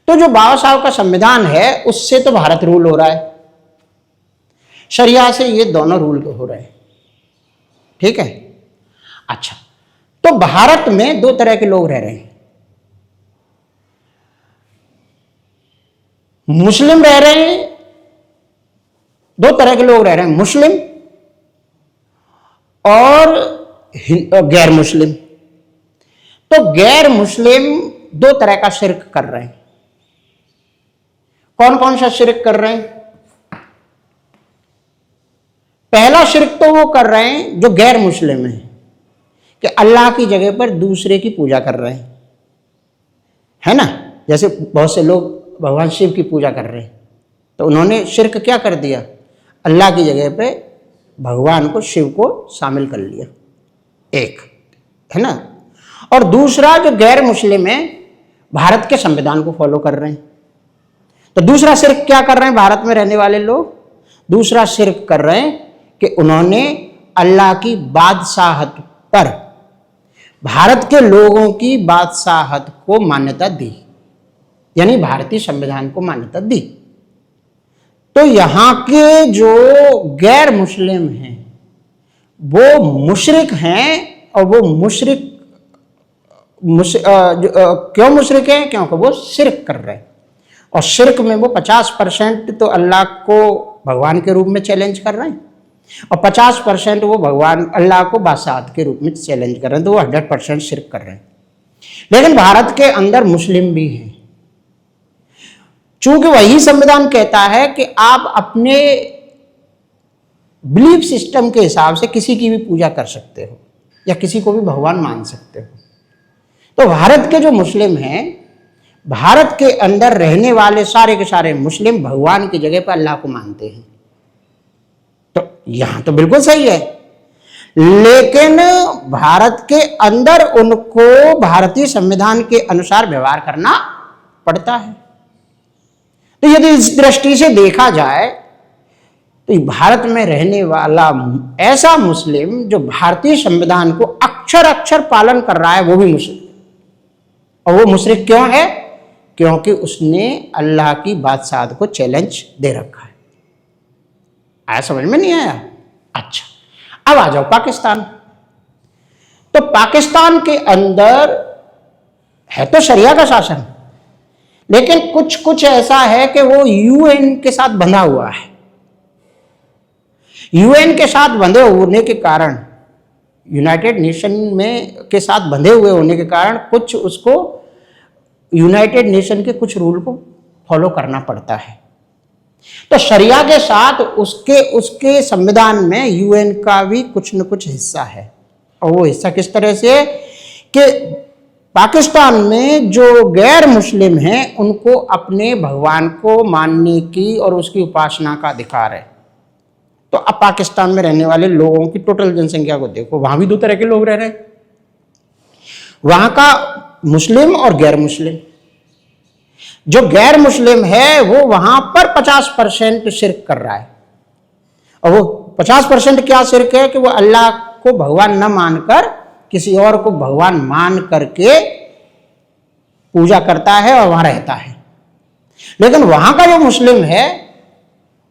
तो जो बाबा साहब का संविधान है उससे तो भारत रूल हो रहा है, शरिया से ये दोनों रूल हो रहे हैं। ठीक है। अच्छा, तो भारत में दो तरह के लोग रह रहे हैं। मुस्लिम रह रहे हैं, दो तरह के लोग रह रहे हैं, मुस्लिम और गैर मुस्लिम। तो गैर मुस्लिम दो तरह का शिर्क कर रहे हैं। कौन कौन सा शिर्क कर रहे हैं? पहला शिर्क तो वो कर रहे हैं जो गैर मुस्लिम है, कि अल्लाह की जगह पर दूसरे की पूजा कर रहे हैं, है ना। जैसे बहुत से लोग भगवान शिव की पूजा कर रहे हैं, तो उन्होंने शिर्क क्या कर दिया? अल्लाह की जगह पे भगवान को, शिव को शामिल कर लिया, एक, है ना। और दूसरा जो गैर मुस्लिम है, भारत के संविधान को फॉलो कर रहे हैं। तो दूसरा शिर्क क्या कर रहे हैं भारत में रहने वाले लोग? दूसरा शिर्क कर रहे हैं कि उन्होंने अल्लाह की बादशाहत पर भारत के लोगों की बादशाहत को मान्यता दी, यानी भारतीय संविधान को मान्यता दी। तो यहां के जो गैर मुस्लिम हैं वो मुशरिक हैं, और वो मुशरिक क्यों मुशरिक हैं? क्योंकि वो शिर्क कर रहे हैं, और शिर्क में वो 50% तो अल्लाह को भगवान के रूप में चैलेंज कर रहे हैं, और 50% वो भगवान अल्लाह को बादशाहत के रूप में चैलेंज कर रहे हैं। तो वो 100% शिर्क कर रहे हैं। लेकिन भारत के अंदर मुस्लिम भी हैं, चूंकि वही संविधान कहता है कि आप अपने बिलीफ सिस्टम के हिसाब से किसी की भी पूजा कर सकते हो या किसी को भी भगवान मान सकते हो। तो भारत के जो मुस्लिम हैं, भारत के अंदर रहने वाले सारे के सारे मुस्लिम भगवान की जगह पर अल्लाह को मानते हैं। तो यहां तो बिल्कुल सही है, लेकिन भारत के अंदर उनको भारतीय संविधान के अनुसार व्यवहार करना पड़ता है। तो यदि इस दृष्टि से देखा जाए तो भारत में रहने वाला ऐसा मुस्लिम जो भारतीय संविधान को अक्षर अक्षर पालन कर रहा है, वो भी मुस्लिम। और वो मुशरिक क्यों है? क्योंकि उसने अल्लाह की बादशाहत को चैलेंज दे रखा है। आया समझ में? नहीं आया? अच्छा, अब आ जाओ पाकिस्तान। तो पाकिस्तान के अंदर है तो शरिया का शासन, लेकिन कुछ कुछ ऐसा है कि वो यूएन के साथ बंधा हुआ है। यूएन के साथ बंधे होने के कारण, यूनाइटेड नेशन में के साथ बंधे हुए होने के कारण, कुछ उसको यूनाइटेड नेशन के कुछ रूल को फॉलो करना पड़ता है। तो शरिया के साथ उसके संविधान में यूएन का भी कुछ न कुछ हिस्सा है। और वो हिस्सा किस तरह से कि पाकिस्तान में जो गैर मुस्लिम हैं उनको अपने भगवान को मानने की और उसकी उपासना का अधिकार है। तो अब पाकिस्तान में रहने वाले लोगों की टोटल जनसंख्या को देखो, वहां भी दो तरह के लोग रह रहे हैं, वहां का मुस्लिम और गैर मुस्लिम। जो गैर मुस्लिम है वो वहां पर 50% शिर्क कर रहा है। और वो 50% क्या शिर्क है? कि वो अल्लाह को भगवान न मानकर किसी और को भगवान मान करके पूजा करता है और वहां रहता है। लेकिन वहां का जो मुस्लिम है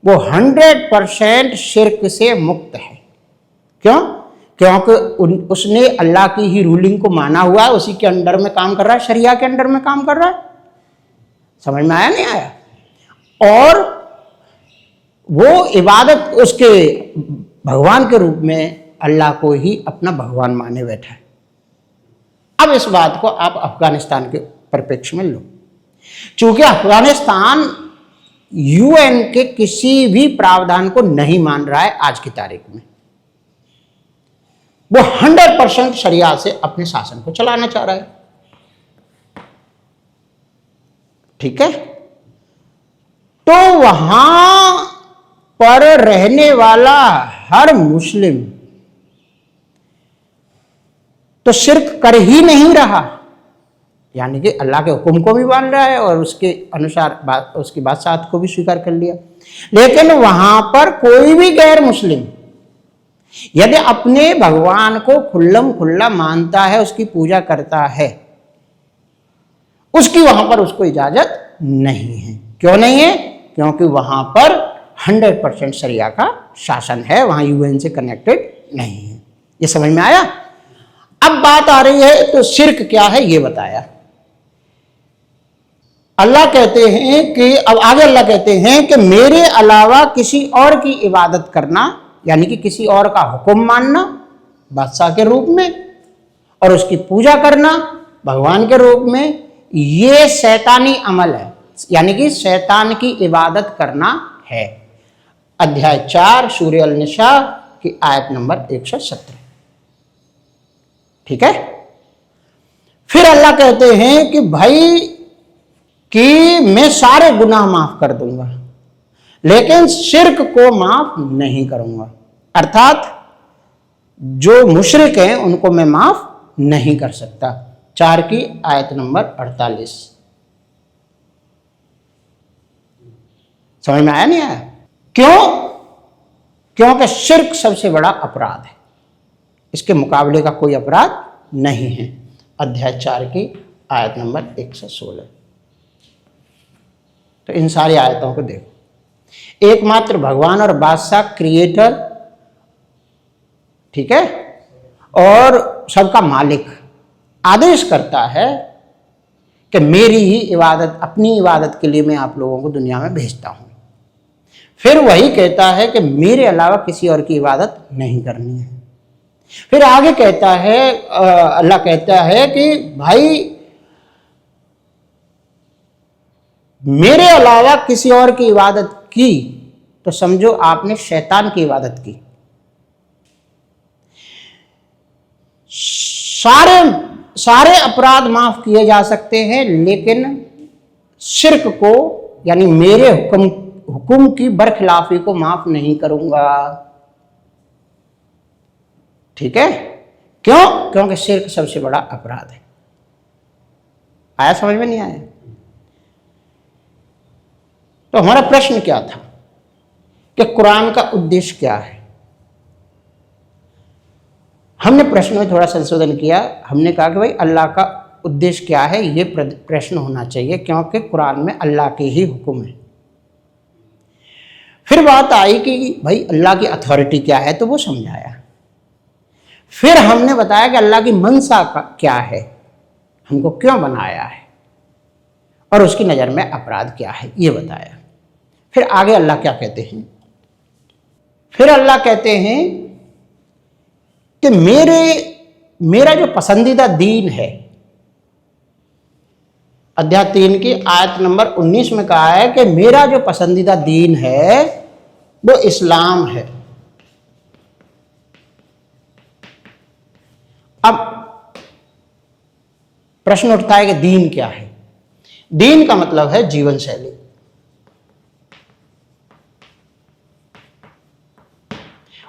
वो 100% शिर्क से मुक्त है। क्यों? क्योंकि उसने अल्लाह की ही रूलिंग को माना हुआ है, उसी के अंडर में काम कर रहा है, शरिया के अंडर में काम कर रहा है। समझ में आया नहीं आया? और वो इबादत उसके भगवान के रूप में अल्लाह को ही अपना भगवान माने बैठा है। अब इस बात को आप अफगानिस्तान के परिप्रेक्ष्य में लो। चूंकि अफगानिस्तान यूएन के किसी भी प्रावधान को नहीं मान रहा है आज की तारीख में, वो 100% शरिया से अपने शासन को चलाना चाह रहा है। ठीक है? तो वहां पर रहने वाला हर मुस्लिम तो शिर्क कर ही नहीं रहा, यानी कि अल्लाह के हुक्म को भी मान रहा है और उसके अनुसार उसकी बादशाहत को भी स्वीकार कर लिया। लेकिन वहां पर कोई भी गैर मुस्लिम यदि अपने भगवान को खुल्लम खुल्ला मानता है, उसकी पूजा करता है, उसकी वहां पर उसको इजाजत नहीं है। क्यों नहीं है? क्योंकि वहां पर 100% शरिया का शासन है, वहां यूएन से कनेक्टेड नहीं है। ये समझ में आया? अब बात आ रही है तो शिर्क क्या है ये बताया। अल्लाह कहते हैं कि अब आगे अल्लाह कहते हैं कि मेरे अलावा किसी और की इबादत करना, यानी कि किसी और का हुक्म मानना बादशाह के रूप में और उसकी पूजा करना भगवान के रूप में, ये शैतानी अमल है, यानी कि शैतान की इबादत करना है। अध्याय 4 सूरह अल-निसा की आयत नंबर 117। ठीक है। फिर अल्लाह कहते हैं कि भाई कि मैं सारे गुनाह माफ कर दूंगा लेकिन शिर्क को माफ नहीं करूंगा, अर्थात जो मुशरिक हैं उनको मैं माफ नहीं कर सकता। 4 की आयत नंबर 48। समझ में आया नहीं आया? क्यों? क्योंकि शिर्क सबसे बड़ा अपराध है, इसके मुकाबले का कोई अपराध नहीं है। अध्याय 4 की आयत नंबर 116। तो इन सारी आयतों को देखो। एकमात्र भगवान और बादशाह क्रिएटर, ठीक है, और सबका मालिक आदेश करता है कि मेरी ही इबादत, अपनी इबादत के लिए मैं आप लोगों को दुनिया में भेजता हूं। फिर वही कहता है कि मेरे अलावा किसी और की इबादत नहीं करनी है। फिर आगे कहता है, अल्लाह कहता है कि भाई मेरे अलावा किसी और की इबादत की तो समझो आपने शैतान की इबादत की। सारे अपराध माफ किए जा सकते हैं लेकिन शिर्क को, यानी मेरे हुक्म की बरखिलाफी को माफ नहीं करूंगा। ठीक है। क्यों? क्योंकि शिर्क सबसे बड़ा अपराध है। आया समझ में नहीं आया? तो हमारा प्रश्न क्या था कि कुरान का उद्देश्य क्या है? हमने प्रश्न में थोड़ा संशोधन किया। हमने कहा कि भाई अल्लाह का उद्देश्य क्या है, ये प्रश्न होना चाहिए क्योंकि कुरान में अल्लाह के ही हुक्म है। फिर बात आई कि भाई अल्लाह की अथॉरिटी क्या है, तो वो समझाया। फिर हमने बताया कि अल्लाह की मंशा का क्या है, हमको क्यों बनाया है और उसकी नज़र में अपराध क्या है, ये बताया। फिर आगे अल्लाह क्या कहते हैं? फिर अल्लाह कहते हैं कि मेरा जो पसंदीदा दीन है, अध्याय 3 की आयत नंबर 19 में कहा है कि मेरा जो पसंदीदा दीन है वो इस्लाम है। अब प्रश्न उठता है कि दीन क्या है? दीन का मतलब है जीवन शैली।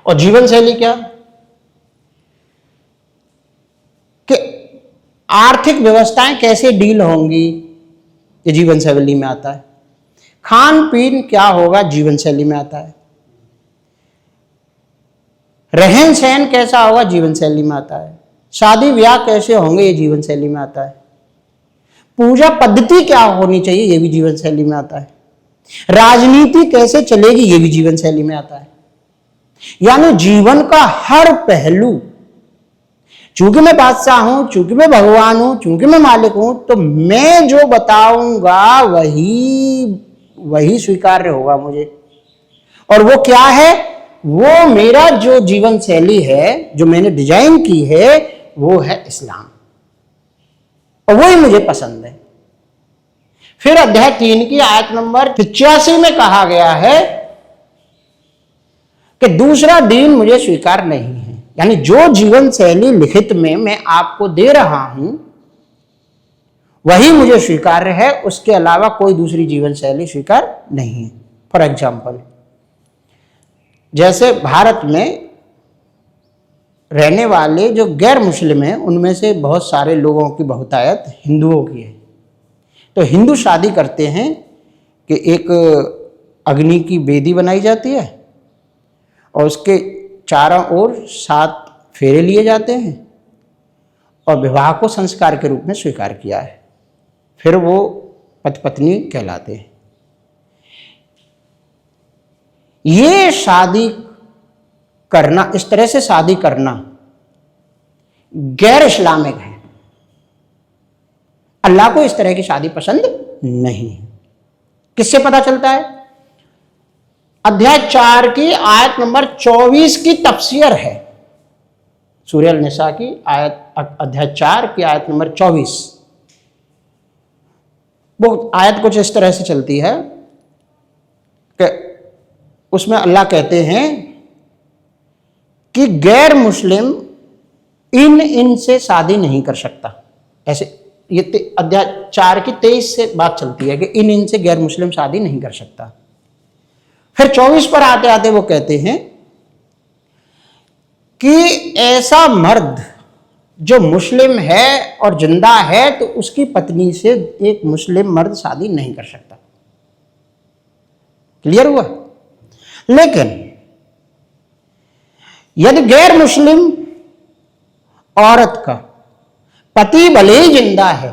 और जीवन शैली क्या? कि आर्थिक व्यवस्थाएं कैसे डील होंगी, ये जीवन शैली में आता है। खान पीन क्या होगा, जीवन शैली में आता है। रहन सहन कैसा होगा, जीवन शैली में आता है। शादी ब्याह कैसे होंगे, ये जीवन शैली में आता है। पूजा पद्धति क्या होनी चाहिए, ये भी जीवन शैली में आता है। राजनीति कैसे चलेगी, ये भी जीवन शैली में आता है। यानी जीवन का हर पहलू, चूंकि मैं बादशाह हूं, चूंकि मैं भगवान हूं, चूंकि मैं मालिक हूं, तो मैं जो बताऊंगा वही स्वीकार्य होगा मुझे। और वो क्या है? वो मेरा जो जीवन शैली है, जो मैंने डिजाइन की है, वो है इस्लाम, और वही मुझे पसंद है। फिर अध्याय 3 की आयत नंबर 85 में कहा गया है कि दूसरा दीन मुझे स्वीकार नहीं है। यानी जो जीवन शैली लिखित में मैं आपको दे रहा हूं वही मुझे स्वीकार्य है, उसके अलावा कोई दूसरी जीवन शैली स्वीकार नहीं है। फॉर एग्जाम्पल, जैसे भारत में रहने वाले जो गैर मुस्लिम हैं उनमें से बहुत सारे लोगों की बहुतायत हिंदुओं की है। तो हिंदू शादी करते हैं कि एक अग्नि की वेदी बनाई जाती है और उसके चारों ओर 7 फेरे लिए जाते हैं और विवाह को संस्कार के रूप में स्वीकार किया है। फिर वो पति पत्नी कहलाते हैं। ये शादी करना, इस तरह से शादी करना, गैर इस्लामिक है। अल्लाह को इस तरह की शादी पसंद नहीं है। किससे पता चलता है? अध्याय 4 की आयत नंबर 24 की तफसीर है। सूरह अल-निसा की आयत, अध्याय 4 की आयत नंबर 24। वो आयत कुछ इस तरह से चलती है कि उसमें अल्लाह कहते हैं कि गैर मुस्लिम इनसे शादी नहीं कर सकता। ऐसे ये अध्याय 4 की 23 से बात चलती है कि इनसे गैर मुस्लिम शादी नहीं कर सकता। फिर 24 पर आते आते वो कहते हैं कि ऐसा मर्द जो मुस्लिम है और जिंदा है तो उसकी पत्नी से एक मुस्लिम मर्द शादी नहीं कर सकता। क्लियर हुआ? लेकिन यदि गैर मुस्लिम औरत का पति भले ही जिंदा है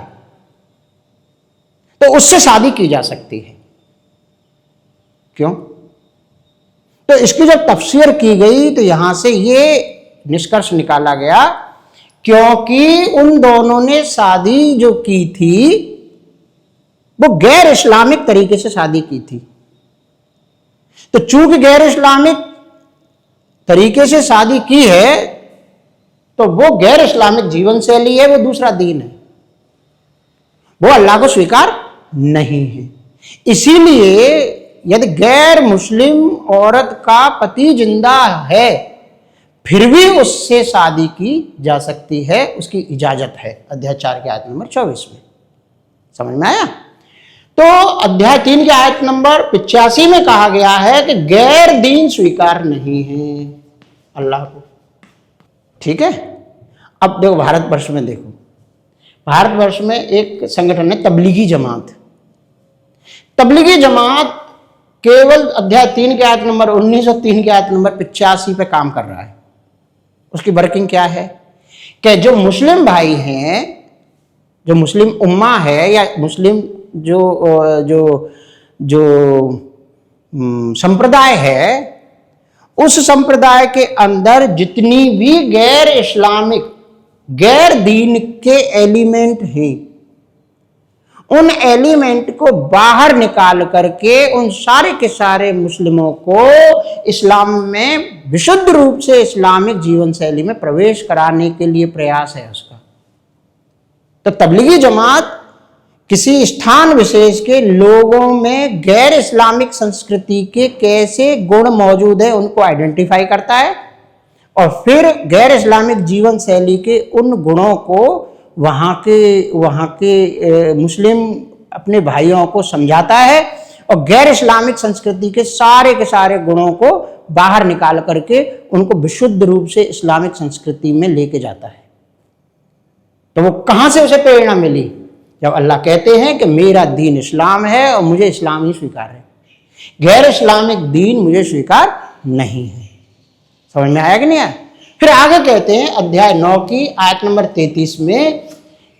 तो उससे शादी की जा सकती है। क्यों? तो इसकी जब तफसीर की गई तो यहां से ये निष्कर्ष निकाला गया, क्योंकि उन दोनों ने शादी जो की थी वो गैर इस्लामिक तरीके से शादी की थी। तो चूंकि गैर इस्लामिक तरीके से शादी की है तो वो गैर इस्लामिक जीवन शैली है, वो दूसरा दीन है, वो अल्लाह को स्वीकार नहीं है। इसीलिए यदि गैर मुस्लिम औरत का पति जिंदा है फिर भी उससे शादी की जा सकती है, उसकी इजाजत है। अध्याय 4 की आयत नंबर 24 में। समझ में आया? तो अध्याय 3 की आयत नंबर 85 में कहा गया है कि गैर दीन स्वीकार नहीं है अल्लाह को। ठीक है? अब देखो भारतवर्ष में, देखो भारतवर्ष में एक संगठन है तबलीगी जमात। तबलीगी जमात केवल अध्याय 3 की आयत नंबर 19 और 3 की आयत नंबर 85 पे काम कर रहा है। उसकी वर्किंग क्या है कि जो मुस्लिम भाई हैं, जो मुस्लिम उम्मा है या मुस्लिम जो जो जो संप्रदाय है, उस संप्रदाय के अंदर जितनी भी गैर इस्लामिक, गैर दीन के एलिमेंट हैं, उन एलिमेंट को बाहर निकाल करके उन सारे के सारे मुस्लिमों को इस्लाम में विशुद्ध रूप से इस्लामिक जीवन शैली में प्रवेश कराने के लिए प्रयास है उसका। तो तबलीगी जमात किसी स्थान विशेष के लोगों में गैर इस्लामिक संस्कृति के कैसे गुण मौजूद है उनको आइडेंटिफाई करता है और फिर गैर इस्लामिक जीवन शैली के उन गुणों को वहाँ के मुस्लिम अपने भाइयों को समझाता है और गैर इस्लामिक संस्कृति के सारे गुणों को बाहर निकाल करके उनको विशुद्ध रूप से इस्लामिक संस्कृति में लेके जाता है। तो वो कहाँ से उसे प्रेरणा मिली? जब अल्लाह कहते हैं कि मेरा दीन इस्लाम है और मुझे इस्लाम ही स्वीकार है, गैर इस्लामिक दीन मुझे स्वीकार नहीं है। समझ में आया कि नहीं आया? फिर आगे कहते हैं अध्याय 9 की आयत नंबर 33 में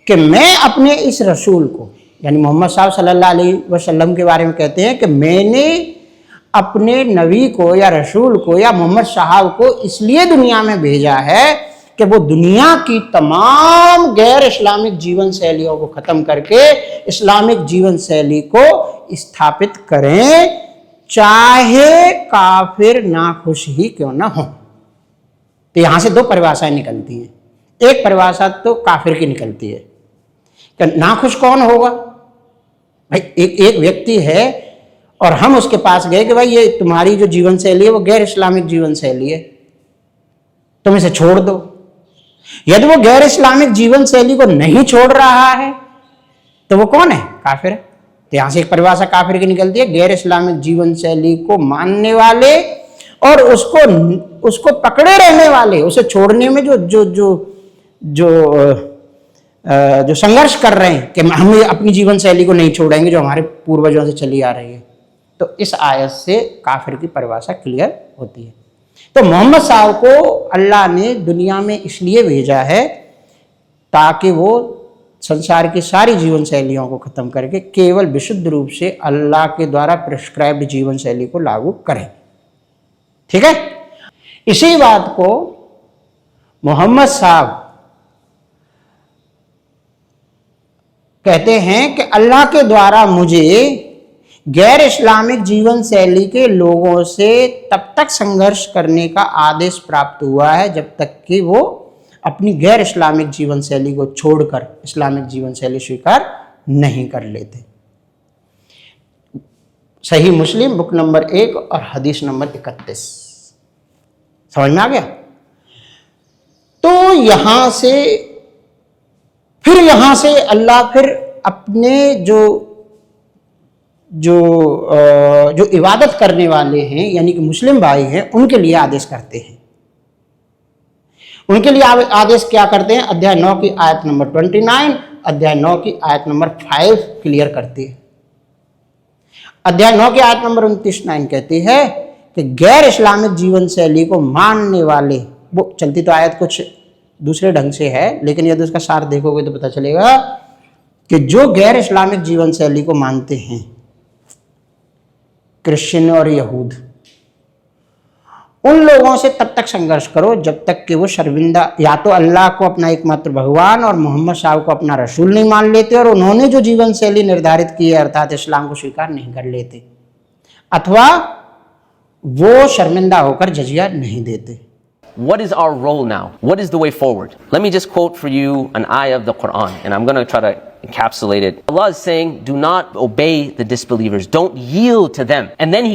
कि मैं अपने इस रसूल को, यानी मोहम्मद साहब सल्लल्लाहु अलैहि वसल्लम के बारे में कहते हैं कि मैंने अपने नबी को या रसूल को या मोहम्मद साहब को इसलिए दुनिया में भेजा है कि वो दुनिया की तमाम गैर इस्लामिक जीवन शैलियों को खत्म करके इस्लामिक जीवन शैली को स्थापित करें, चाहे काफिर नाखुश ही क्यों ना हो। तो यहां से दो परिभाषाएं निकलती हैं। एक परिभाषा तो काफिर की निकलती है कि नाखुश कौन होगा? भाई एक व्यक्ति है और हम उसके पास गए कि भाई ये तुम्हारी जो जीवन शैली है वो गैर इस्लामिक जीवन शैली है, तुम इसे छोड़ दो। यदि वो गैर इस्लामिक जीवन शैली को नहीं छोड़ रहा है तो वो कौन है? काफिर है। तो यहां से एक परिभाषा काफिर की निकलती है, गैर इस्लामिक जीवन शैली को मानने वाले और उसको पकड़े रहने वाले, उसे छोड़ने में जो जो जो जो जो संघर्ष कर रहे हैं कि हम अपनी जीवन शैली को नहीं छोड़ेंगे जो हमारे पूर्वजों से चली आ रही है। तो इस आयत से काफिर की परिभाषा क्लियर होती है। तो मोहम्मद साहब को अल्लाह ने दुनिया में इसलिए भेजा है ताकि वो संसार की सारी जीवन शैलियों को खत्म करके केवल विशुद्ध रूप से अल्लाह के द्वारा प्रिस्क्राइब्ड जीवन शैली को लागू करें। ठीक है? इसी बात को मोहम्मद साहब कहते हैं कि अल्लाह के द्वारा मुझे गैर इस्लामिक जीवन शैली के लोगों से तब तक संघर्ष करने का आदेश प्राप्त हुआ है जब तक कि वो अपनी गैर इस्लामिक जीवन शैली को छोड़कर इस्लामिक जीवन शैली स्वीकार नहीं कर लेते। सही मुस्लिम बुक नंबर 1 और हदीस नंबर 31। समझ में आ गया? तो यहां से अल्लाह फिर अपने जो इबादत करने वाले हैं यानी कि मुस्लिम भाई हैं उनके लिए आदेश करते हैं। उनके लिए आदेश क्या करते हैं? अध्याय 9 की आयत नंबर 29, अध्याय 9 की आयत नंबर 5 क्लियर करती है। अध्याय 9 की आयत नंबर 29 कहती है कि गैर इस्लामिक जीवन शैली को मानने वाले, वो चलती तो आयत कुछ दूसरे ढंग से है लेकिन यदि उसका सार देखोगे तो पता चलेगा कि जो गैर इस्लामिक जीवन शैली को मानते हैं, क्रिश्चियन और यहूद, उन लोगों से तब तक संघर्ष करो जब तक कि वो शर्मिंदा या तो अल्लाह को अपना एकमात्र भगवान और मोहम्मद साहब को अपना रसूल नहीं मान लेते और उन्होंने जो जीवन शैली निर्धारित की है अर्थात इस्लाम को स्वीकार नहीं कर लेते, अथवा वो शर्मिंदा होकर जजिया नहीं देते। What is our role now? What is the way forward? Let me just quote for you an ayah of the Quran, and I'm going to try to encapsulate it. Allah is saying, do not obey the disbelievers. Don't yield to them. And then He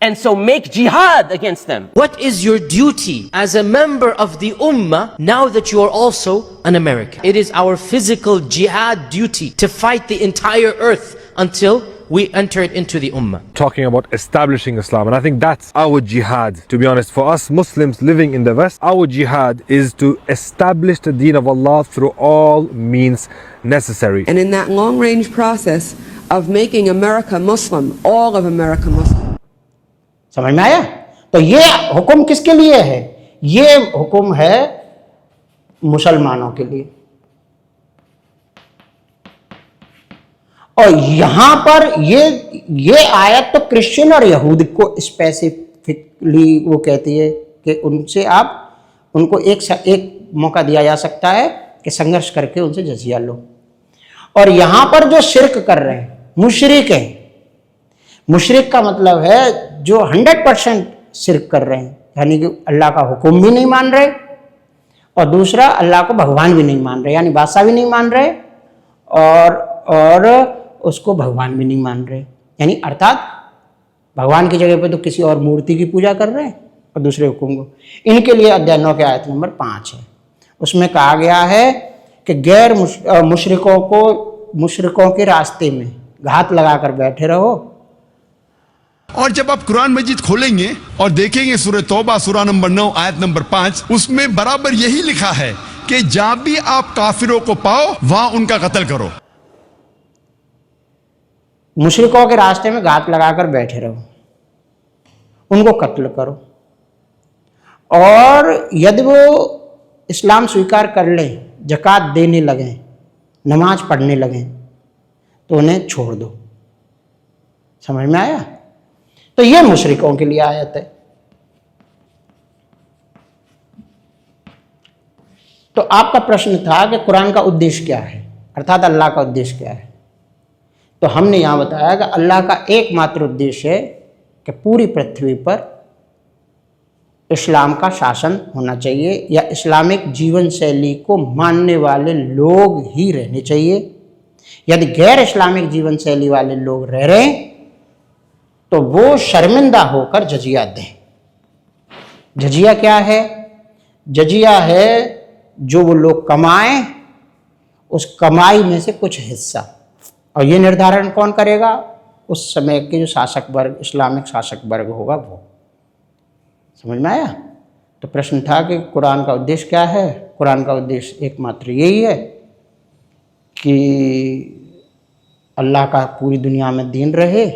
And so make jihad against them. What is your duty as a member of the Ummah now that you are also an American? It is our physical jihad duty to fight the entire earth until we enter it into the Ummah. Talking about establishing Islam, and I think that's our jihad. To be honest, for us Muslims living in the West, our jihad is to establish the deen of Allah through all means necessary. And in that long-range process of making America Muslim, all of America Muslim. समझ में आया? तो ये हुक्म किसके लिए है? ये हुक्म है मुसलमानों के लिए। और यहां पर ये आयत तो क्रिश्चियन और यहूद को स्पेसिफिकली वो कहती है कि उनसे उनको एक मौका दिया जा सकता है कि संघर्ष करके उनसे जजिया लो। और यहां पर जो शिर्क कर रहे हैं, मुशरिक हैं। मुशरिक का मतलब है जो 100% शिर्क कर रहे हैं, यानी कि अल्लाह का हुक्म भी नहीं मान रहे और दूसरा अल्लाह को भगवान भी नहीं मान रहे, यानी बादशाह भी नहीं मान रहे और उसको भगवान भी नहीं मान रहे, यानी अर्थात भगवान की जगह पे तो किसी और मूर्ति की पूजा कर रहे हैं और दूसरे हुक्म को। इनके लिए अध्याय 9 के आयत नंबर 5 है, उसमें कहा गया है कि गैर मुशरिकों के रास्ते में घात लगाकर बैठे रहो। और जब आप कुरान मजीद खोलेंगे और देखेंगे सूरह तौबा सूरा नंबर 9 आयत नंबर 5, उसमें बराबर यही लिखा है कि जहां भी आप काफिरों को पाओ वहां उनका कत्ल करो। मुशरिकों के रास्ते में घात लगाकर बैठे रहो, उनको कत्ल करो, और यदि वो इस्लाम स्वीकार कर लें, ज़कात देने लगें, नमाज पढ़ने लगें, तो उन्हें छोड़ दो। समझ में आया? तो ये मुशरिकों के लिए आयत है। तो आपका प्रश्न था कि कुरान का उद्देश्य क्या है, अर्थात अल्लाह का उद्देश्य क्या है। तो हमने यहाँ बताया कि अल्लाह का एकमात्र उद्देश्य है कि पूरी पृथ्वी पर इस्लाम का शासन होना चाहिए या इस्लामिक जीवन शैली को मानने वाले लोग ही रहने चाहिए। यदि गैर इस्लामिक जीवन शैली वाले लोग रह रहे हैं तो वो शर्मिंदा होकर जजिया दें। जजिया क्या है? जजिया है जो वो लोग कमाएं, उस कमाई में से कुछ हिस्सा, और ये निर्धारण कौन करेगा? उस समय के जो शासक वर्ग, इस्लामिक शासक वर्ग होगा वो। समझ में आया? तो प्रश्न था कि कुरान का उद्देश्य क्या है। कुरान का उद्देश्य एकमात्र यही है कि अल्लाह का पूरी दुनिया में दीन रहे,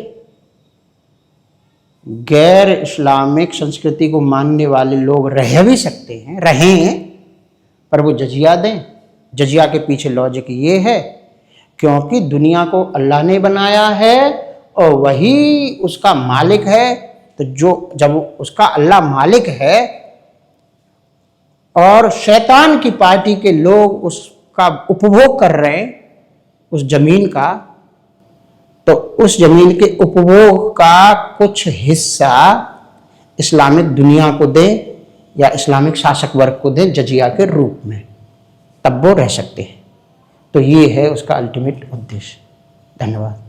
गैर इस्लामिक संस्कृति को मानने वाले लोग रह भी सकते हैं, रहें, पर वो जजिया दें। जजिया के पीछे लॉजिक ये है क्योंकि दुनिया को अल्लाह ने बनाया है और वही उसका मालिक है। तो जब उसका अल्लाह मालिक है और शैतान की पार्टी के लोग उसका उपभोग कर रहे हैं, उस जमीन का, तो उस जमीन के उपभोग का कुछ हिस्सा इस्लामिक दुनिया को दे या इस्लामिक शासक वर्ग को दे जजिया के रूप में, तब वो रह सकते हैं। तो ये है उसका अल्टीमेट उद्देश्य। धन्यवाद।